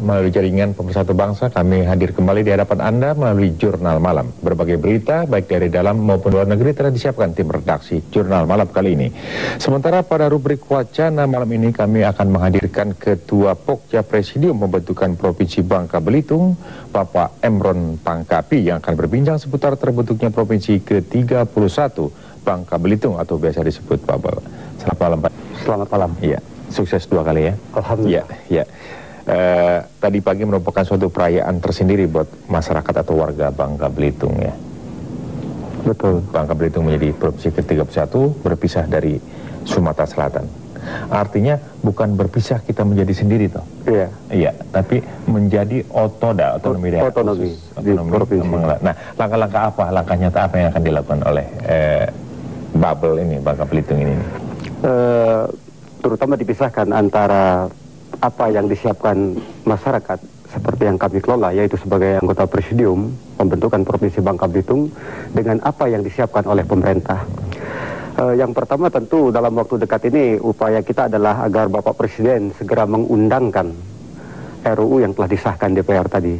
melalui jaringan Pemersatu Bangsa, kami hadir kembali di hadapan Anda melalui Jurnal Malam. Berbagai berita, baik dari dalam maupun luar negeri, telah disiapkan tim redaksi Jurnal Malam kali ini. Sementara pada rubrik Wacana malam ini, kami akan menghadirkan Ketua Pokja Presidium Pembentukan Provinsi Bangka Belitung, Bapak Emron Pangkapi, yang akan berbincang seputar terbentuknya Provinsi ke-31 Bangka Belitung, atau biasa disebut Babel. Selamat malam, Pak. Selamat malam. Iya. Sukses 2 kali ya. Alhamdulillah. Ya. Tadi pagi merupakan suatu perayaan tersendiri buat masyarakat atau warga Bangka Belitung ya. Betul. Bangka Belitung menjadi provinsi ke-31, berpisah dari Sumatera Selatan. Artinya bukan berpisah kita menjadi sendiri toh. Iya. Iya, tapi menjadi otonomi daerah. Otonomi di provinsi. Nah, langkah-langkah apa, langkah nyata apa yang akan dilakukan oleh Babel ini, Bangka Belitung ini? Terutama dipisahkan antara apa yang disiapkan masyarakat seperti yang kami kelola, yaitu sebagai anggota presidium pembentukan Provinsi Bangka Belitung, dengan apa yang disiapkan oleh pemerintah. Yang pertama tentu dalam waktu dekat ini upaya kita adalah agar Bapak Presiden segera mengundangkan RUU yang telah disahkan DPR tadi.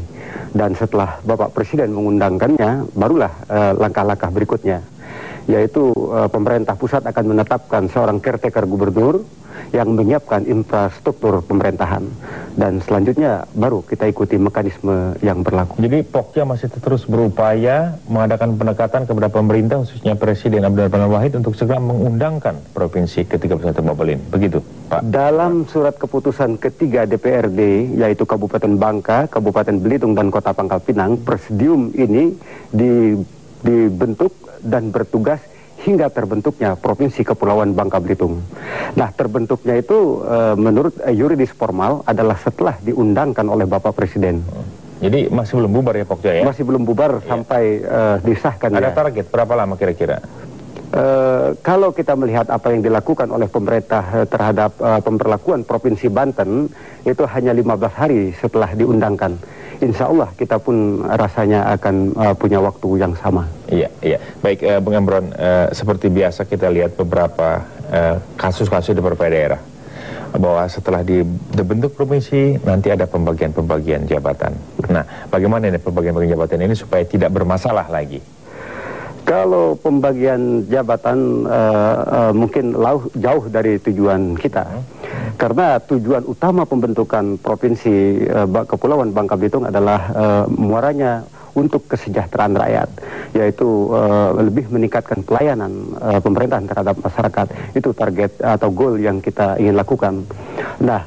Dan setelah Bapak Presiden mengundangkannya, barulah langkah-langkah berikutnya, yaitu pemerintah pusat akan menetapkan seorang caretaker gubernur yang menyiapkan infrastruktur pemerintahan, dan selanjutnya baru kita ikuti mekanisme yang berlaku. Jadi Pokja masih terus berupaya mengadakan pendekatan kepada pemerintah, khususnya Presiden Abdurrahman Wahid, untuk segera mengundangkan Provinsi ke-31 Babel ini, begitu Pak? Dalam surat keputusan ketiga DPRD, yaitu Kabupaten Bangka, Kabupaten Belitung, dan Kota Pangkal Pinang, presidium ini dibentuk dan bertugas hingga terbentuknya Provinsi Kepulauan Bangka Belitung. Nah, terbentuknya itu menurut yuridis formal adalah setelah diundangkan oleh Bapak Presiden. Jadi masih belum bubar ya Pokja ya? Masih belum bubar sampai disahkan. Ada target berapa lama kira-kira? Kalau kita melihat apa yang dilakukan oleh pemerintah terhadap pemberlakuan Provinsi Banten, itu hanya 15 hari setelah diundangkan. Insya Allah kita pun rasanya akan punya waktu yang sama. Iya. Baik, Bung Emron, seperti biasa kita lihat beberapa kasus-kasus di beberapa daerah, bahwa setelah dibentuk provinsi nanti ada pembagian jabatan. Nah, bagaimana ini pembagian jabatan ini supaya tidak bermasalah lagi? Kalau pembagian jabatan mungkin jauh dari tujuan kita. Karena tujuan utama pembentukan Provinsi Kepulauan Bangka Belitung adalah muaranya untuk kesejahteraan rakyat, yaitu lebih meningkatkan pelayanan pemerintahan terhadap masyarakat. Itu target atau goal yang kita ingin lakukan. Nah,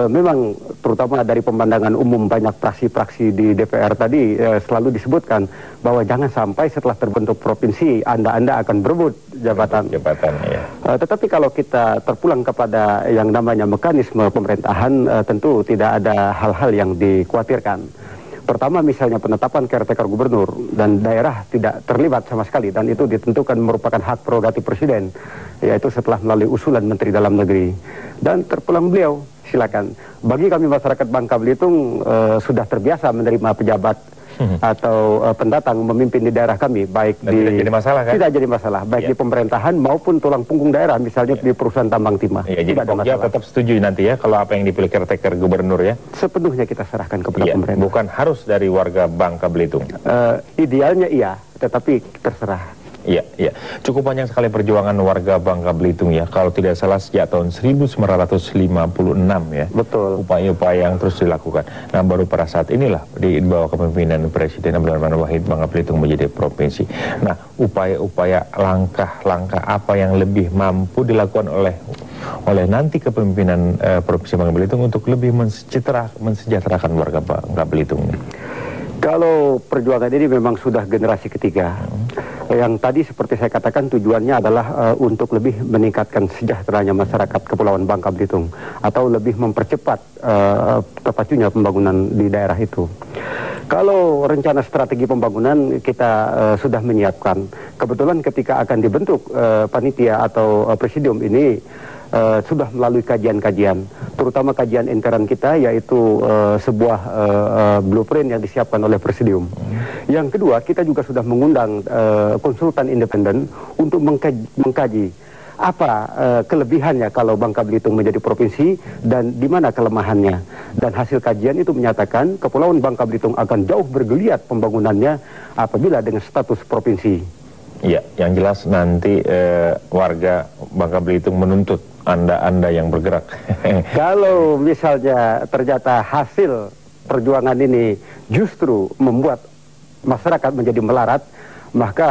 memang terutama dari pemandangan umum banyak praksi-praksi di DPR tadi selalu disebutkan bahwa jangan sampai setelah terbentuk provinsi Anda akan berebut jabatan. Ya. Tetapi kalau kita terpulang kepada yang namanya mekanisme pemerintahan, tentu tidak ada hal-hal yang dikhawatirkan. Pertama, misalnya penetapan caretaker gubernur dan daerah tidak terlibat sama sekali, dan itu ditentukan merupakan hak prerogatif Presiden, yaitu setelah melalui usulan Menteri Dalam Negeri. Dan terpulang beliau, silakan. Bagi kami masyarakat Bangka Belitung sudah terbiasa menerima pejabat atau pendatang memimpin di daerah kami, baik tidak jadi masalah kan? Tidak jadi masalah, baik di pemerintahan maupun tulang punggung daerah, misalnya di perusahaan tambang timah. Jadi Pokja tetap setuju nanti ya kalau apa yang dipilih caretaker gubernur ya? Sepenuhnya kita serahkan kepada pemerintah. Bukan harus dari warga Bangka Belitung. Idealnya iya, tetapi terserah. Iya. Cukup banyak sekali perjuangan warga Bangka Belitung ya. Kalau tidak salah sejak tahun 1956 ya. Betul. Upaya-upaya yang terus dilakukan. Nah, baru pada saat inilah di bawah kepemimpinan Presiden Abdurrahman Wahid, Bangka Belitung menjadi provinsi. Nah, upaya-upaya langkah-langkah apa yang lebih mampu dilakukan oleh nanti kepemimpinan Provinsi Bangka Belitung untuk lebih mensejahterakan warga Bangka Belitung ini? Kalau perjuangan ini memang sudah generasi ketiga. Yang tadi seperti saya katakan tujuannya adalah untuk lebih meningkatkan sejahteranya masyarakat Kepulauan Bangka Belitung, atau lebih mempercepat terpacunya pembangunan di daerah itu. Kalau rencana strategi pembangunan kita sudah menyiapkan. Kebetulan ketika akan dibentuk panitia atau presidium ini sudah melalui kajian-kajian, terutama kajian intern kita, yaitu sebuah blueprint yang disiapkan oleh presidium. Yang kedua, kita juga sudah mengundang konsultan independen untuk mengkaji apa kelebihannya kalau Bangka Belitung menjadi provinsi dan di mana kelemahannya. Dan hasil kajian itu menyatakan Kepulauan Bangka Belitung akan jauh bergeliat pembangunannya apabila dengan status provinsi. Ya, yang jelas nanti warga Bangka Belitung menuntut Anda yang bergerak. Kalau misalnya ternyata hasil perjuangan ini justru membuat masyarakat menjadi melarat, maka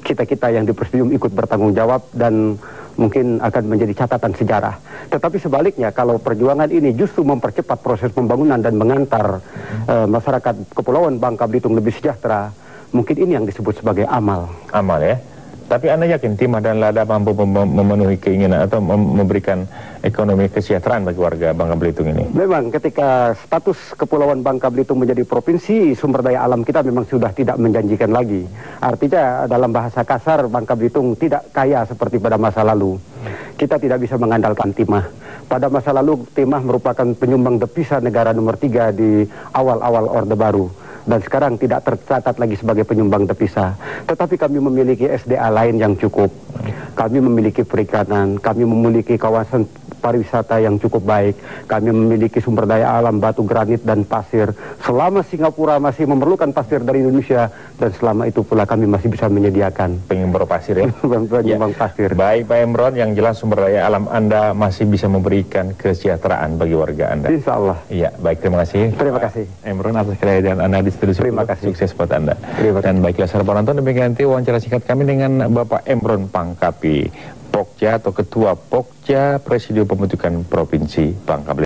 kita-kita yang di Presidium ikut bertanggung jawab dan mungkin akan menjadi catatan sejarah. Tetapi sebaliknya, kalau perjuangan ini justru mempercepat proses pembangunan dan mengantar masyarakat Kepulauan Bangka Belitung lebih sejahtera, mungkin ini yang disebut sebagai amal. Amal ya. Tapi Anda yakin Timah dan Lada mampu memenuhi keinginan atau memberikan ekonomi kesejahteraan bagi warga Bangka Belitung ini? Memang ketika status Kepulauan Bangka Belitung menjadi provinsi, sumber daya alam kita memang sudah tidak menjanjikan lagi. Artinya dalam bahasa kasar, Bangka Belitung tidak kaya seperti pada masa lalu. Kita tidak bisa mengandalkan Timah. Pada masa lalu Timah merupakan penyumbang devisa negara nomor 3 di awal-awal Orde Baru. Dan sekarang tidak tercatat lagi sebagai penyumbang devisa. Tetapi kami memiliki SDA lain yang cukup. Kami memiliki perikanan, kami memiliki kawasan pariwisata yang cukup baik, kami memiliki sumber daya alam batu granit dan pasir. Selama Singapura masih memerlukan pasir dari Indonesia, dan selama itu pula kami masih bisa menyediakan pengimpor pasir ya. Penyumbang pasir. Baik Pak Emron, yang jelas sumber daya alam Anda masih bisa memberikan kesejahteraan bagi warga Anda. Insya Allah. Iya, baik, terima kasih. Terima kasih Emron atas kehadiran Anda di studio. Terima kasih. Sukses buat Anda. Terima kasih. Dan baiklah sahabat penonton, demikian nanti wawancara singkat kami dengan Bapak Emron Pangkapi, Pokja atau Ketua Pokja Presidium Pembentukan Provinsi Bangka Belitung.